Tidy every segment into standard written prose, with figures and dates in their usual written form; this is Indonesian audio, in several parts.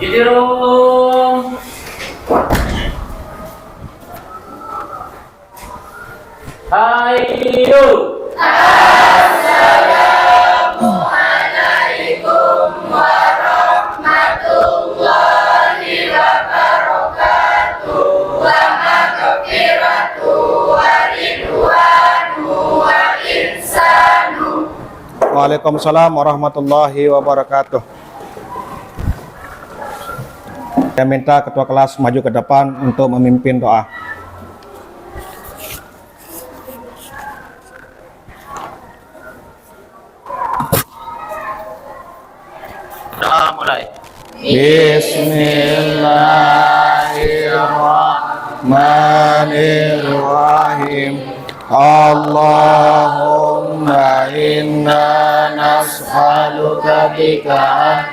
Jidirung. Hayu. Assalamualaikum warahmatullahi wabarakatuh. Wa maghfiratu wa ridwanu wa ihsanu. Waalaikumsalam warahmatullahi wabarakatuh. Saya minta ketua kelas maju ke depan untuk memimpin doa. Doa mulai. Bismillahirrahmanirrahim. Allahumma inna nas'aluka bika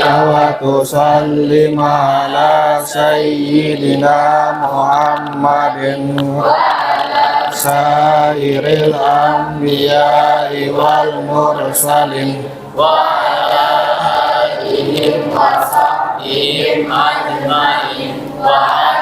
wa tusallim ala sayyidina Muhammadin wa ala sairil anbiya'i wal mursalin Wa ala alihim wa sahbihim ajma'in. Wa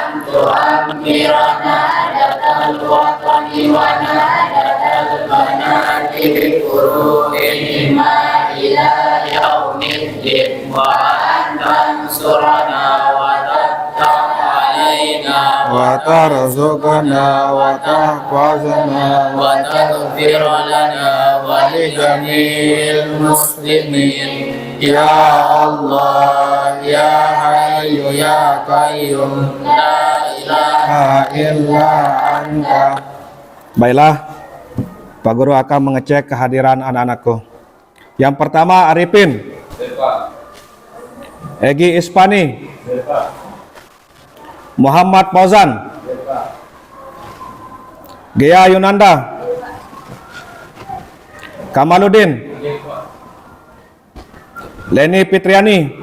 antu amirana adatal watani wa nadatal manati kuruhim ila yaumiddin. Wa antan surana wa tattaq alaina wa tarzuqna wa tahfazna wa taghfir lana wa li jami'il muslimin. Ya Allah, Ya Hayyu Ya Qayyum, La ilaha illa Anta. Baiklah, Pak Guru akan mengecek kehadiran anak-anakku. Yang pertama Arifin, Egi Ispani, Muhammad Fauzan, Gea Yunanda, Kamaludin, Leni Fitriani,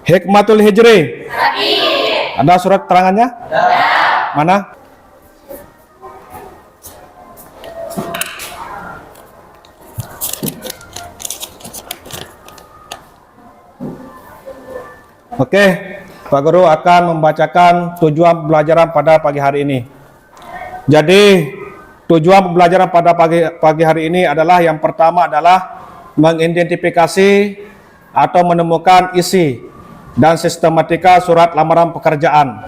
Hikmatul Hijri. Ada surat terangannya? Mana? Oke, Pak Guru akan membacakan tujuan pembelajaran pada pagi hari ini. Jadi, tujuan pembelajaran pada pagi hari ini adalah yang pertama adalah mengidentifikasi atau menemukan isi dan sistematika surat lamaran pekerjaan.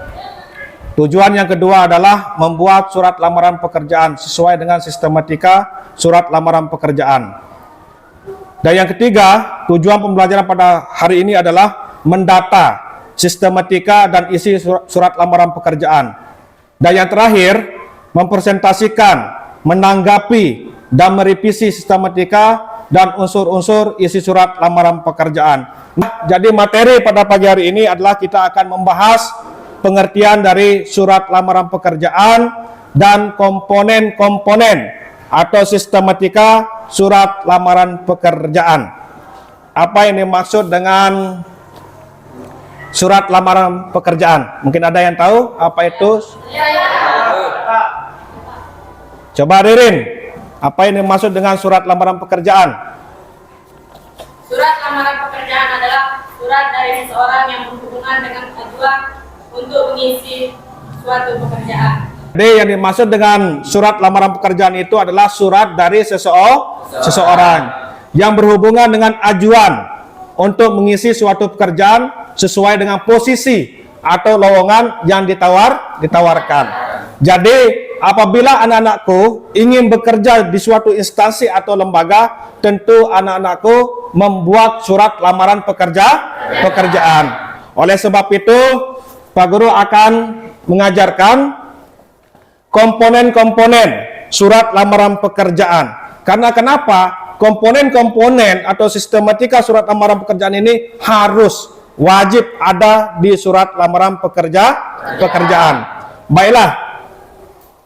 Tujuan yang kedua adalah membuat surat lamaran pekerjaan sesuai dengan sistematika surat lamaran pekerjaan. Dan yang ketiga, tujuan pembelajaran pada hari ini adalah mendata sistematika dan isi surat lamaran pekerjaan. Dan yang terakhir, mempresentasikan, menanggapi, dan merevisi sistematika dan unsur-unsur isi surat lamaran pekerjaan. Nah, jadi materi pada pagi hari ini adalah kita akan membahas pengertian dari surat lamaran pekerjaan dan komponen-komponen atau sistematika surat lamaran pekerjaan. Apa yang dimaksud dengan surat lamaran pekerjaan? Mungkin ada yang tahu apa itu? Coba Ririn, apa yang dimaksud dengan surat lamaran pekerjaan? Surat lamaran pekerjaan adalah surat dari seseorang yang berhubungan dengan ajuan untuk mengisi suatu pekerjaan. Jadi yang dimaksud dengan surat lamaran pekerjaan itu adalah surat dari seseorang yang berhubungan dengan ajuan untuk mengisi suatu pekerjaan sesuai dengan posisi atau lowongan yang ditawarkan. Jadi apabila anak-anakku ingin bekerja di suatu instansi atau lembaga, tentu anak-anakku membuat surat lamaran pekerjaan. Oleh sebab itu, Pak Guru akan mengajarkan komponen-komponen surat lamaran pekerjaan. Karena kenapa? Komponen-komponen atau sistematika surat lamaran pekerjaan ini harus wajib ada di surat lamaran pekerjaan. Baiklah,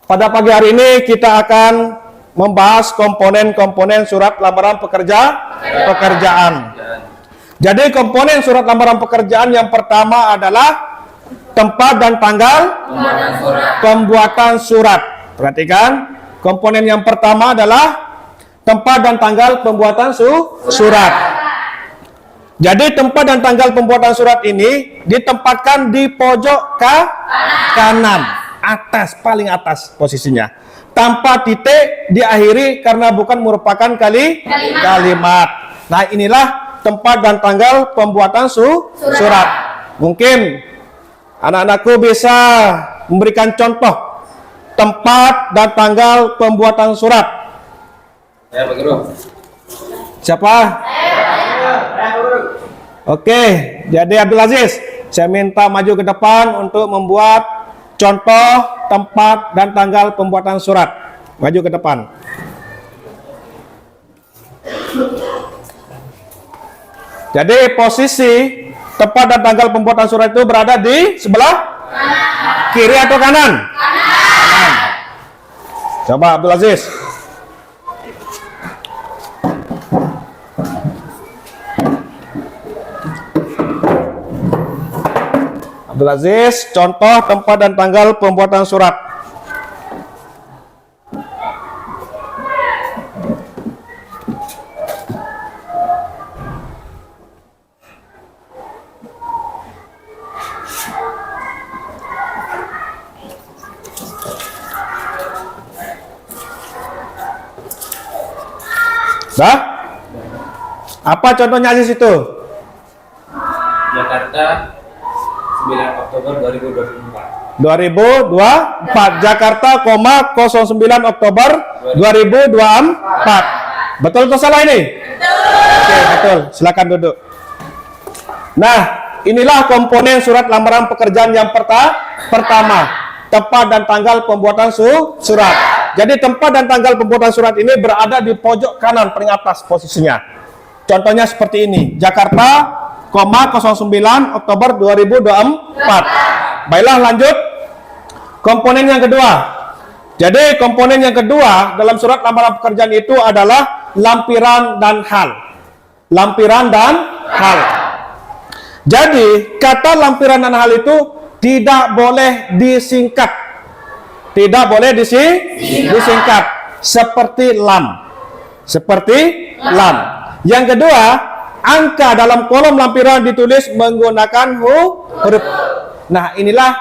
pada pagi hari ini kita akan membahas komponen-komponen surat lamaran pekerjaan. Jadi komponen surat lamaran pekerjaan yang pertama adalah tempat dan tanggal pembuatan surat. Perhatikan, komponen yang pertama adalah tempat dan tanggal pembuatan surat. Jadi tempat dan tanggal pembuatan surat ini ditempatkan di pojok kanan, atas, paling atas posisinya. Tanpa titik diakhiri karena bukan merupakan kalimat. Nah, inilah tempat dan tanggal pembuatan surat. Mungkin anak-anakku bisa memberikan contoh tempat dan tanggal pembuatan surat. Ya, Pak Guru. Siapa? Oke, jadi Abdul Aziz, saya minta maju ke depan untuk membuat contoh tempat dan tanggal pembuatan surat. Maju ke depan. Jadi posisi tempat dan tanggal pembuatan surat itu berada di sebelah kiri atau kanan? Kanan. Coba Abdul Aziz. Abdul Aziz, contoh tempat dan tanggal pembuatan surat. Dah? Apa contohnya Aziz itu? Jakarta 9 Oktober 2024. 2024 Jakarta, 09 Oktober 2024. Betul atau salah ini? Betul. Oke, betul. Silakan duduk. Nah, inilah komponen surat lamaran pekerjaan yang pertama. Tempat dan tanggal pembuatan surat. Jadi tempat dan tanggal pembuatan surat ini berada di pojok kanan paling atas posisinya. Contohnya seperti ini. Jakarta, 09 Oktober 2024. Baiklah, lanjut. Komponen yang kedua. Jadi komponen yang kedua dalam surat lamaran pekerjaan itu adalah lampiran dan hal. Lampiran dan hal. Jadi kata lampiran dan hal itu tidak boleh disingkat. Tidak boleh disingkat. Seperti lam. Seperti lam. Yang kedua, angka dalam kolom lampiran ditulis menggunakan huruf. Nah, inilah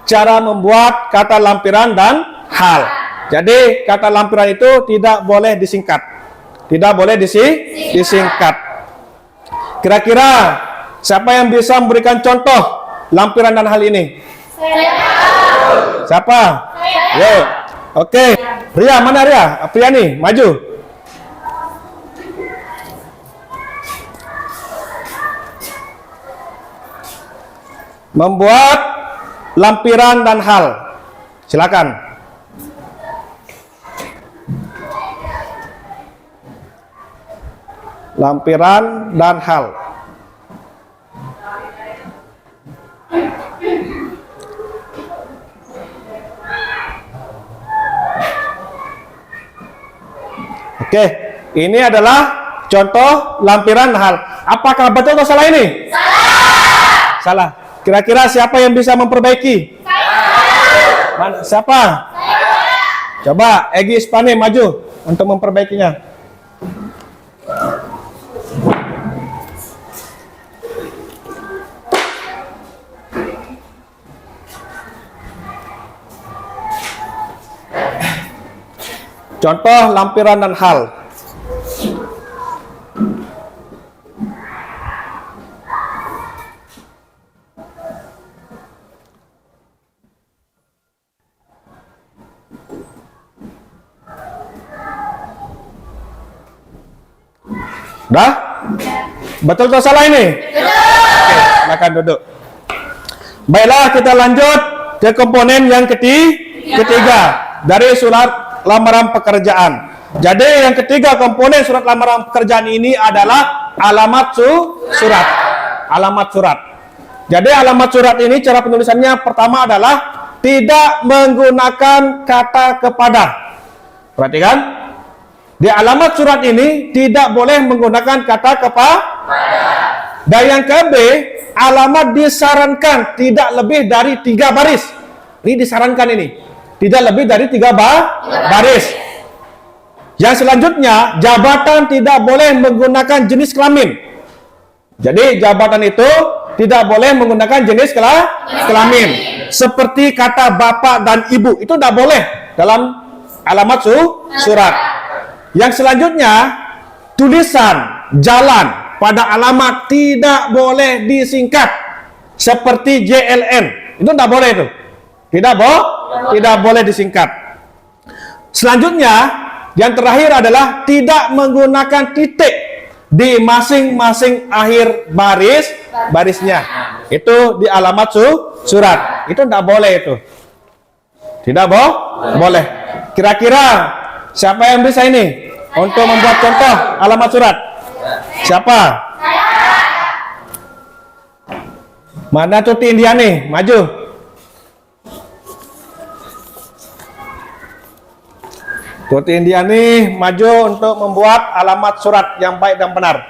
cara membuat kata lampiran dan hal. Jadi kata lampiran itu tidak boleh disingkat. Tidak boleh disingkat. Kira-kira siapa yang bisa memberikan contoh lampiran dan hal ini? Siapa? Yo. Oke. Ria, mana Ria? Apriani, maju. Membuat lampiran dan hal. Silakan. Lampiran dan hal. Oke, ini adalah contoh lampiran hal. Apakah betul atau salah ini? Salah. Salah. Kira-kira siapa yang bisa memperbaiki? Mana? Siapa? Coba Egy Spane maju untuk memperbaikinya. Contoh lampiran dan hal. Dah? Betul atau salah ini? Betul. Oke, silakan duduk. Baiklah, kita lanjut ke komponen yang ketiga dari surat lamaran pekerjaan. Jadi yang ketiga komponen surat lamaran pekerjaan ini adalah alamat surat. Alamat surat. Jadi alamat surat ini cara penulisannya pertama adalah tidak menggunakan kata kepada. Perhatikan. Di alamat surat ini tidak boleh menggunakan kata kepada. Dan yang ke-B, alamat disarankan tidak lebih dari 3 baris. Ini disarankan ini. Tidak lebih dari 3 baris. Yang selanjutnya, jabatan tidak boleh menggunakan jenis kelamin. Jadi jabatan itu tidak boleh menggunakan jenis kelamin. Seperti kata bapak dan ibu itu tidak boleh dalam alamat surat. Yang selanjutnya, tulisan jalan pada alamat tidak boleh disingkat seperti JLN. Itu tidak boleh itu. Tidak boleh disingkat. Selanjutnya, yang terakhir adalah tidak menggunakan titik di masing-masing akhir barisnya. Itu di alamat surat. Itu tidak boleh itu. Tidak boleh. Kira-kira siapa yang bisa ini untuk membuat contoh alamat surat? Siapa? Mana Tuti Indiani? Maju. Tuti Indiani maju untuk membuat alamat surat yang baik dan benar.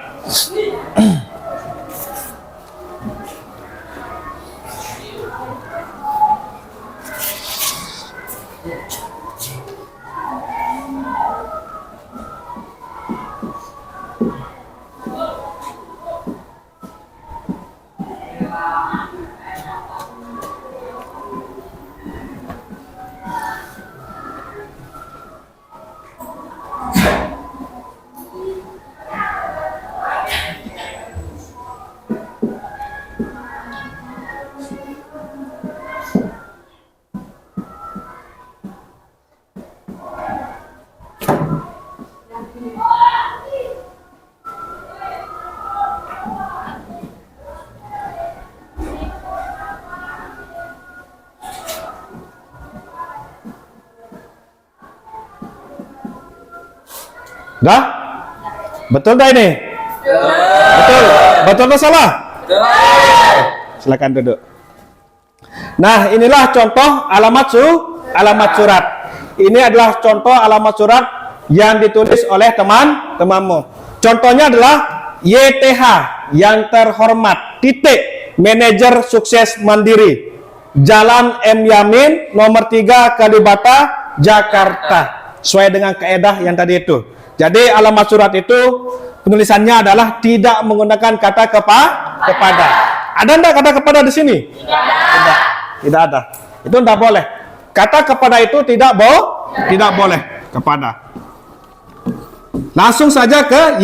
Dah? Betul dah ini? Betul. Betul atau salah? Silakan duduk. Nah, inilah contoh alamat surat. Ini adalah contoh alamat surat yang ditulis oleh teman-temanmu. Contohnya adalah YTH yang terhormat titik manajer sukses mandiri Jalan M Yamin nomor 3 Kalibata Jakarta, sesuai dengan kaedah yang tadi itu. Jadi alamat surat itu penulisannya adalah tidak menggunakan kata kepada. Ada enggak kata kepada di sini? Tidak ada. Itu tidak boleh. Kata kepada itu tidak boleh kepada. Langsung saja ke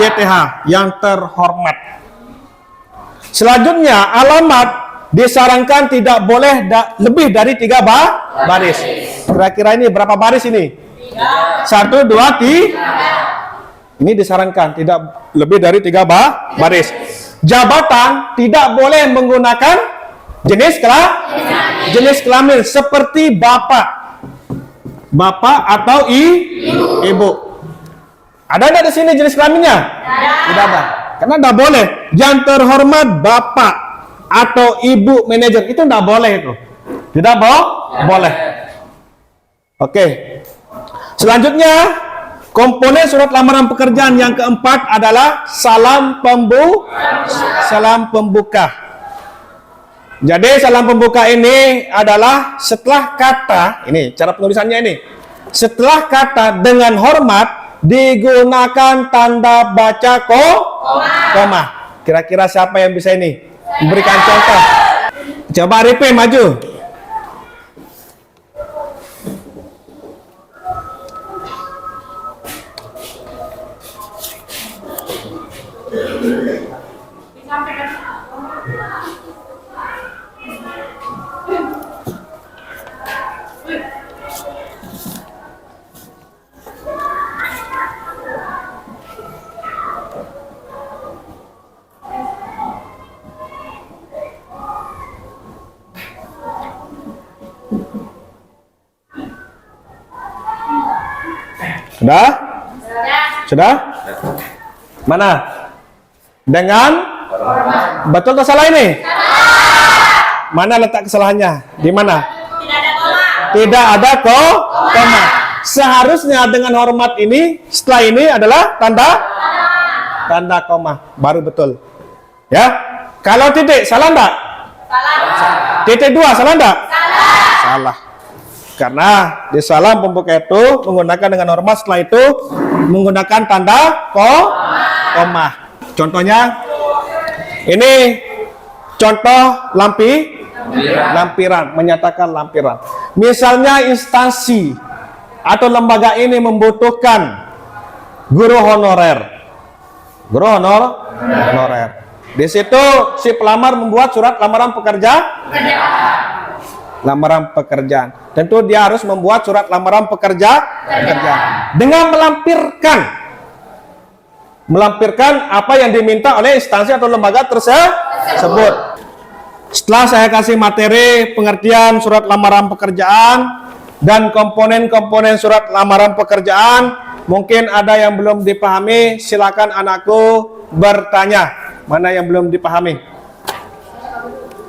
YTH yang terhormat. Selanjutnya alamat disarankan tidak boleh lebih dari 3 baris. Kira-kira ini berapa baris ini? 1, 2, 3. Ini disarankan tidak lebih dari 3 baris. Jabatan tidak boleh menggunakan jenis kelamin seperti bapak atau ibu. Ada enggak di sini jenis kelaminnya? Tidak ada. Karena tidak boleh. Yang terhormat bapak atau ibu manajer itu tidak boleh itu. Tidak boleh. Oke. Selanjutnya, komponen surat lamaran pekerjaan yang keempat adalah salam pembuka. Jadi salam pembuka ini adalah setelah kata, ini cara penulisannya ini. Setelah kata dengan hormat digunakan tanda baca koma. Kira-kira siapa yang bisa ini memberikan contoh? Coba Arifin maju. Sudah? Sudah? Mana? Dengan? Betul atau salah ini? Mana letak kesalahannya? Di mana? Tidak ada koma. Seharusnya dengan hormat ini, setelah ini adalah tanda koma. Baru betul. Ya? Kalau titik, salah enggak? Salah. Titik 2, salah enggak? Salah. Karena di salam pembuka itu menggunakan dengan hormat, setelah itu menggunakan tanda koma. Contohnya, ini contoh lampiran, menyatakan lampiran. Misalnya instansi atau lembaga ini membutuhkan guru honorer. Di situ si pelamar membuat surat lamaran lamaran pekerjaan. Tentu dia harus membuat surat lamaran pekerjaan dengan melampirkan apa yang diminta oleh instansi atau lembaga tersebut. Setelah saya kasih materi pengertian surat lamaran pekerjaan dan komponen-komponen surat lamaran pekerjaan, mungkin ada yang belum dipahami, silakan anakku bertanya. Mana yang belum dipahami?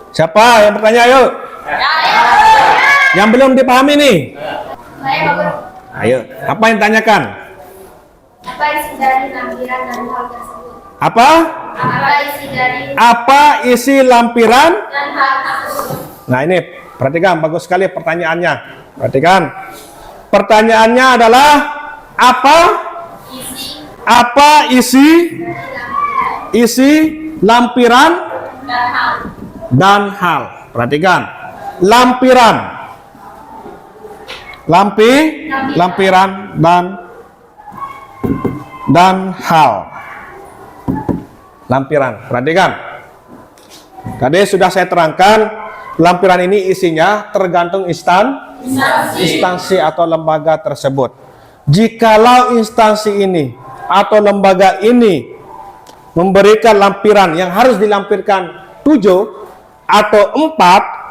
Siapa yang bertanya? Ayo. Yang belum dipahami nih? Ayo. Apa yang tanyakan? Apa isi dari lampiran dan hal tersebut? Apa? Apa isi lampiran Dan hal tersebut? Nah ini, perhatikan, bagus sekali pertanyaannya. Perhatikan. Pertanyaannya adalah apa isi lampiran dan hal. Perhatikan. Lampiran dan hal. Lampiran. Perhatikan. Tadi sudah saya terangkan, lampiran ini isinya tergantung instansi atau lembaga tersebut. Jikalau instansi ini atau lembaga ini memberikan lampiran yang harus dilampirkan 7 atau 4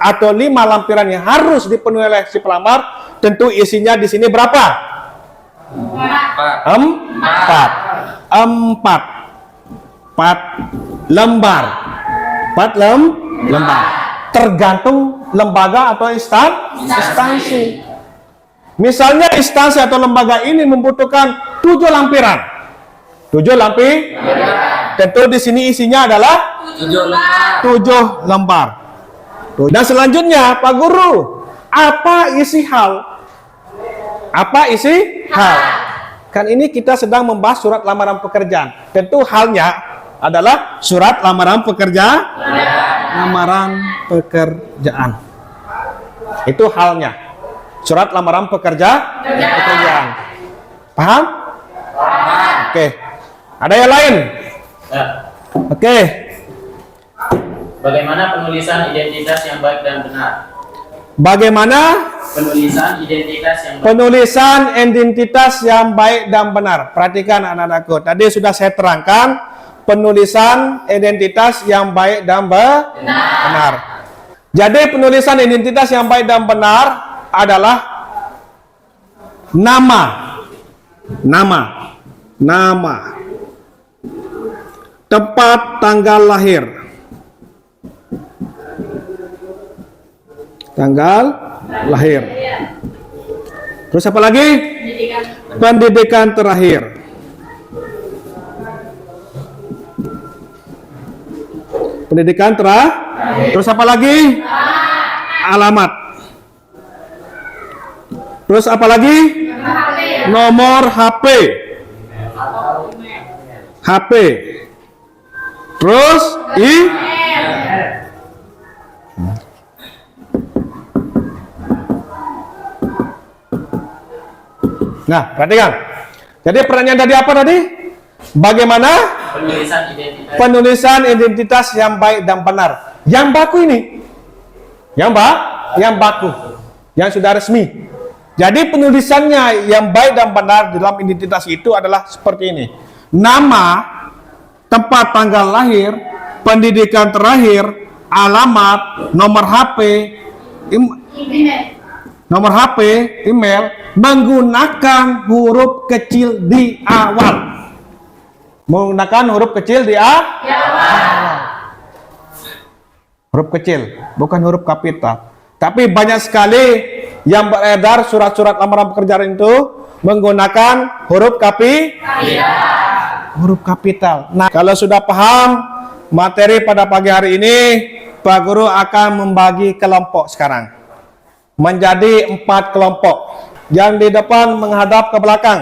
atau 5 lampiran yang harus dipenuhi oleh si pelamar, tentu isinya di sini berapa? 4 lembar. Tergantung lembaga atau instansi. Misalnya instansi atau lembaga ini membutuhkan 7 lampiran. Tentu di sini isinya adalah 7 lembar. Dan selanjutnya, Pak Guru, apa isi hal? Kan ini kita sedang membahas surat lamaran pekerjaan. Tentu halnya adalah surat lamaran pekerjaan. Itu halnya. Surat lamaran pekerjaan. Paham? Oke. Ada yang lain? Ya. Oke. Bagaimana penulisan identitas yang baik dan benar? Bagaimana penulisan identitas yang baik dan benar? Perhatikan anak-anakku. Tadi sudah saya terangkan penulisan identitas yang baik dan benar. Jadi penulisan identitas yang baik dan benar adalah nama, tempat tanggal lahir, terus apa lagi? Pendidikan terakhir. Terus apa lagi? Alamat. Terus apa lagi? Nomor HP. Terus Nah, perhatikan. Jadi pertanyaan tadi apa tadi? Bagaimana penulisan identitas yang baik dan benar? Yang baku ini. Yang baku. Yang sudah resmi. Jadi penulisannya yang baik dan benar dalam identitas itu adalah seperti ini. Nama, tempat tanggal lahir, pendidikan terakhir, alamat, nomor HP, email, menggunakan huruf kecil di awal. Huruf kecil, bukan huruf kapital. Tapi banyak sekali yang beredar surat-surat lamaran pekerjaan itu menggunakan huruf kapital. Nah, kalau sudah paham materi pada pagi hari ini, Pak Guru akan membagi kelompok sekarang menjadi 4 kelompok. Yang di depan menghadap ke belakang.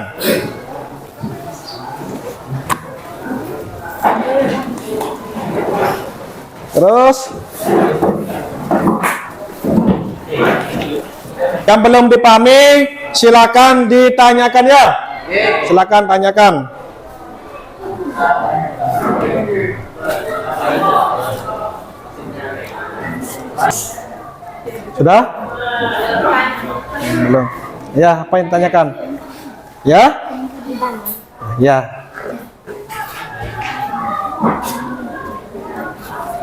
Terus yang belum dipahami silakan ditanyakan ya. Silakan tanyakan. Sudah? Belum. Ya, apa yang ditanyakan? Ya? Ya.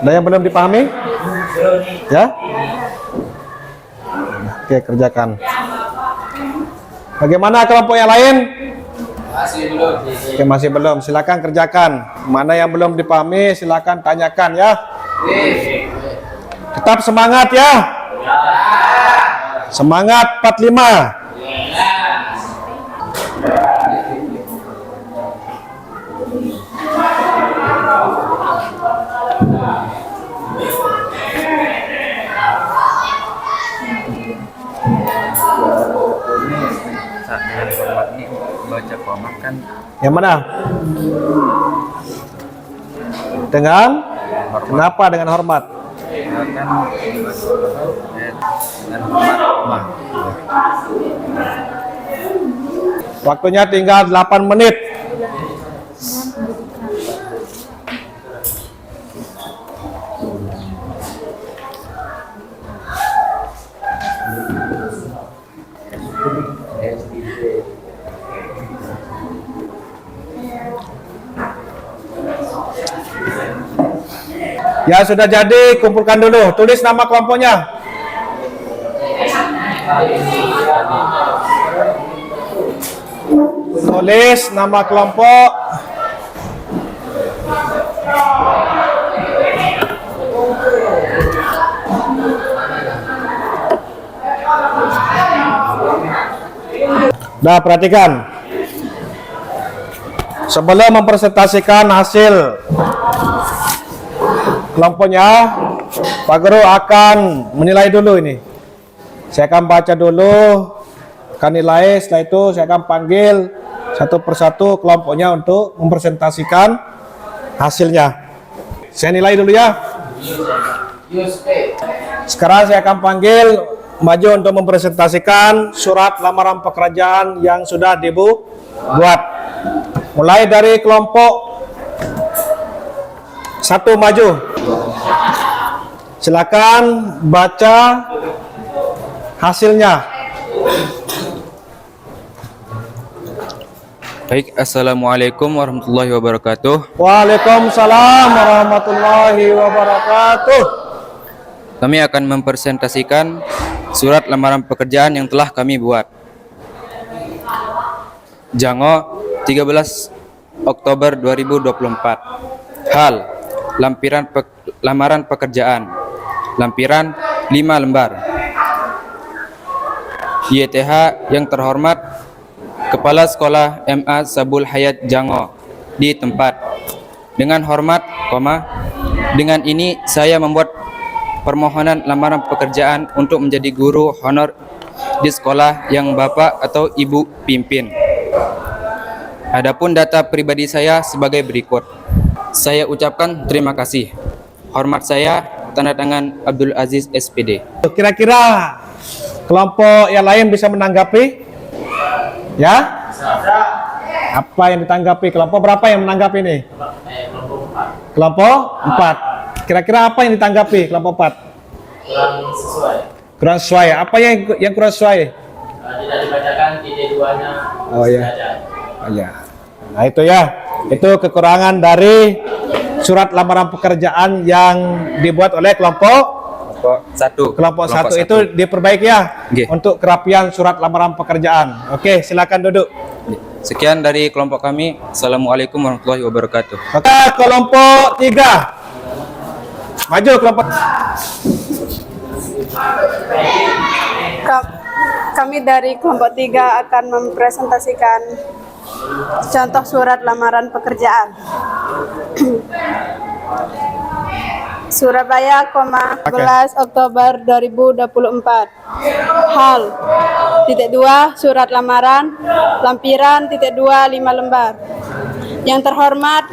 Ada yang belum dipahami? Ya? Oke, kerjakan. Bagaimana kelompok yang lain? Masih belum. Oke, masih belum. Silakan kerjakan. Mana yang belum dipahami, silakan tanyakan ya. Tetap semangat ya. Semangat 45. Baca komat kan Yang mana? Dengan? Kenapa dengan hormat? dengan hormat. Waktunya tinggal 8 menit. Ya sudah jadi, kumpulkan dulu. Tulis nama kelompoknya. Tulis nama kelompok. Nah, perhatikan. Sebelum mempresentasikan hasil kelompoknya, Pak Guru akan menilai dulu ini. Saya akan baca dulu, akan nilai. Setelah itu saya akan panggil satu persatu kelompoknya untuk mempresentasikan hasilnya. Saya nilai dulu ya. Sekarang saya akan panggil maju untuk mempresentasikan surat lamaran pekerjaan yang sudah dibuat. Mulai dari kelompok 1 maju. Silakan baca hasilnya. Baik, assalamualaikum warahmatullahi wabarakatuh. Waalaikumsalam warahmatullahi wabarakatuh. Kami akan mempresentasikan surat lamaran pekerjaan yang telah kami buat. Jango, 13 Oktober 2024. Hal, lamaran pekerjaan. Lampiran 5 lembar. YTH yang terhormat Kepala Sekolah MA Sabul Hayat Jango di tempat. Dengan hormat, dengan ini saya membuat permohonan lamaran pekerjaan untuk menjadi guru honor di sekolah yang Bapak atau Ibu pimpin. Adapun data pribadi saya sebagai berikut. Saya ucapkan terima kasih. Hormat saya, tanda tangan Abdul Aziz SPD. Kira-kira kelompok yang lain bisa menanggapi? Ya? Apa yang ditanggapi? Kelompok berapa yang menanggapi ini? Kelompok 4. Kira-kira apa yang ditanggapi kelompok 4? Kurang sesuai. Kurang sesuai. Apa yang kurang sesuai? Tidak dibacakan titik 2-nya. Oh ya. Oh ya. Nah itu ya. Itu kekurangan dari surat lamaran pekerjaan yang dibuat oleh kelompok Kelompok 1 itu diperbaiki ya. Oke. Untuk kerapian surat lamaran pekerjaan. Oke, silakan duduk. Sekian dari kelompok kami. Assalamualaikum warahmatullahi wabarakatuh. Oke, kelompok 3. Maju kelompok. Kami dari kelompok 3 akan mempresentasikan contoh surat lamaran pekerjaan. Surabaya, 11 Oktober 2024. Hal, titik 2, surat lamaran, lampiran, titik 2, 5 lembar. Yang terhormat,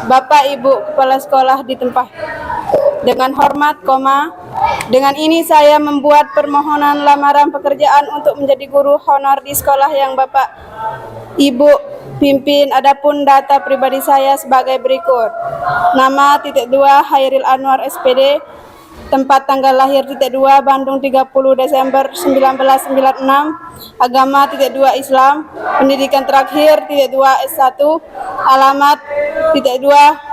Bapak Ibu Kepala Sekolah di tempat. Dengan hormat, dengan ini saya membuat permohonan lamaran pekerjaan untuk menjadi guru honor di sekolah yang Bapak Ibu pimpin. Adapun data pribadi saya sebagai berikut. Nama (2) Hairil Anwar SPD. Tempat tanggal lahir (2) Bandung 30 Desember 1996. Agama (2) Islam. Pendidikan terakhir (2) S1. Alamat (2)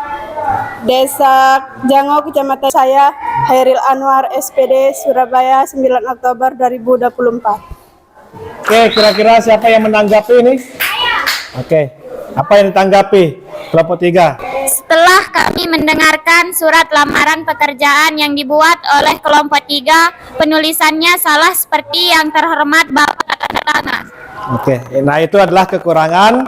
Desa Jango, Kecamatan saya Hairil Anwar SPD, Surabaya, 9 Oktober 2024. Oke, kira-kira siapa yang menanggapi ini? Oke, apa yang ditanggapi kelompok 3? Setelah kami mendengarkan surat lamaran pekerjaan yang dibuat oleh kelompok 3, penulisannya salah seperti yang terhormat Bapak tanda tangan. Oke, nah itu adalah kekurangan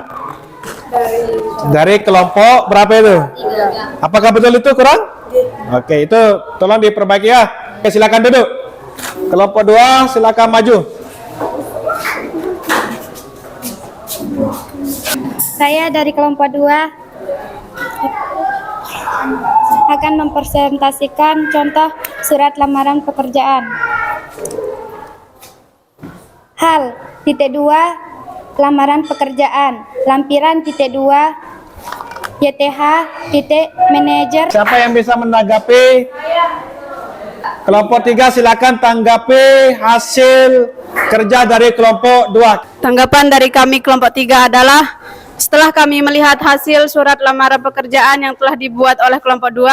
dari kelompok berapa itu? 3. Apakah betul itu kurang? Oke, itu tolong diperbaiki ya. Oke, silakan duduk. Kelompok 2 silakan maju. Saya dari kelompok 2 akan mempresentasikan contoh surat lamaran pekerjaan. Hal (2) lamaran pekerjaan, lampiran (2) YTH manajer. Siapa yang bisa menanggapi? Kelompok 3 silakan tanggapi hasil kerja dari kelompok 2. Tanggapan dari kami kelompok 3 adalah setelah kami melihat hasil surat lamaran pekerjaan yang telah dibuat oleh kelompok 2,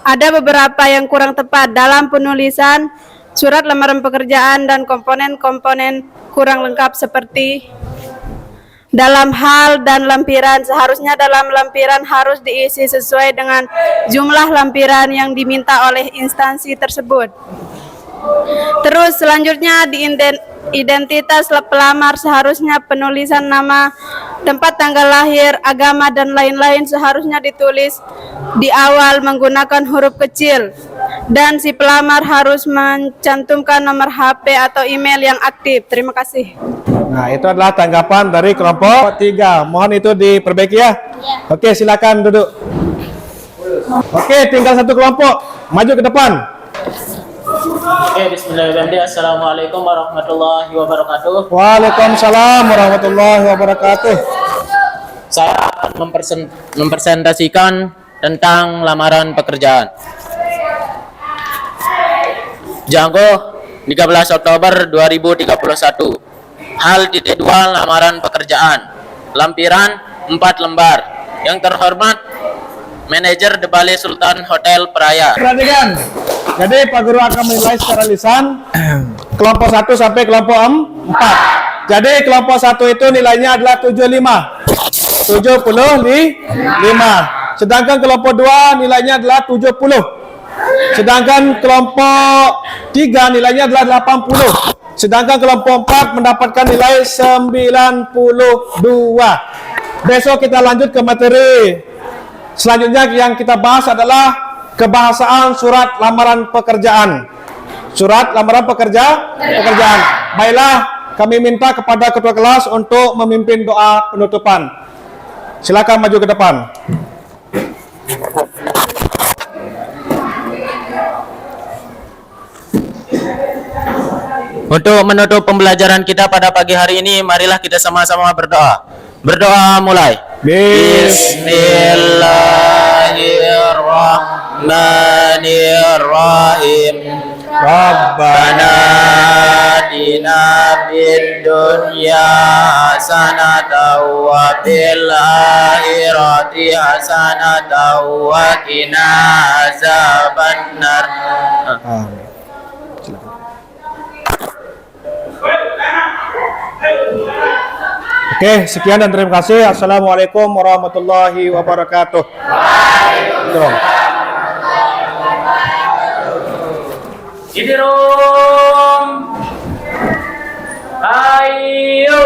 ada beberapa yang kurang tepat dalam penulisan surat lamaran pekerjaan dan komponen-komponen kurang lengkap seperti dalam hal dan lampiran. Seharusnya dalam lampiran harus diisi sesuai dengan jumlah lampiran yang diminta oleh instansi tersebut. Terus selanjutnya di identitas pelamar seharusnya penulisan nama, tempat tanggal lahir, agama dan lain-lain seharusnya ditulis di awal menggunakan huruf kecil, dan si pelamar harus mencantumkan nomor HP atau email yang aktif. Terima kasih. Nah, itu adalah tanggapan dari kelompok 3. Mohon itu diperbaiki ya. Oke, silakan duduk. Oke, tinggal satu kelompok. Maju ke depan. Oke, bismillahirrahmanirrahim. Assalamualaikum warahmatullahi wabarakatuh. Waalaikumsalam warahmatullahi wabarakatuh. Saya akan mempresentasikan tentang lamaran pekerjaan. Janggo 13 Oktober 2031. Hal (2) lamaran pekerjaan. Lampiran 4 lembar. Yang terhormat manajer The Bali Sultan Hotel Peraya. Perhatikan. Jadi Pak Guru akan menilai secara lisan kelompok 1 sampai kelompok 4. Jadi kelompok 1 itu nilainya adalah 75. Sedangkan kelompok 2 nilainya adalah 70. Sedangkan kelompok 3 nilainya adalah 80. Sedangkan kelompok 4 mendapatkan nilai 92. Besok kita lanjut ke materi. Selanjutnya yang kita bahas adalah kebahasaan surat lamaran pekerjaan. Surat lamaran pekerjaan. Baiklah, kami minta kepada ketua kelas untuk memimpin doa penutupan. Silakan maju ke depan. Untuk menutup pembelajaran kita pada pagi hari ini, marilah kita sama-sama berdoa. Berdoa mulai. Bismillahirrahmanirrahim. Rabbana atina fid dunya hasanatan wa fil akhirati hasanatan wa qina azabannar. Oke, sekian dan terima kasih. Assalamualaikum warahmatullahi wabarakatuh. Idirum. Ayo.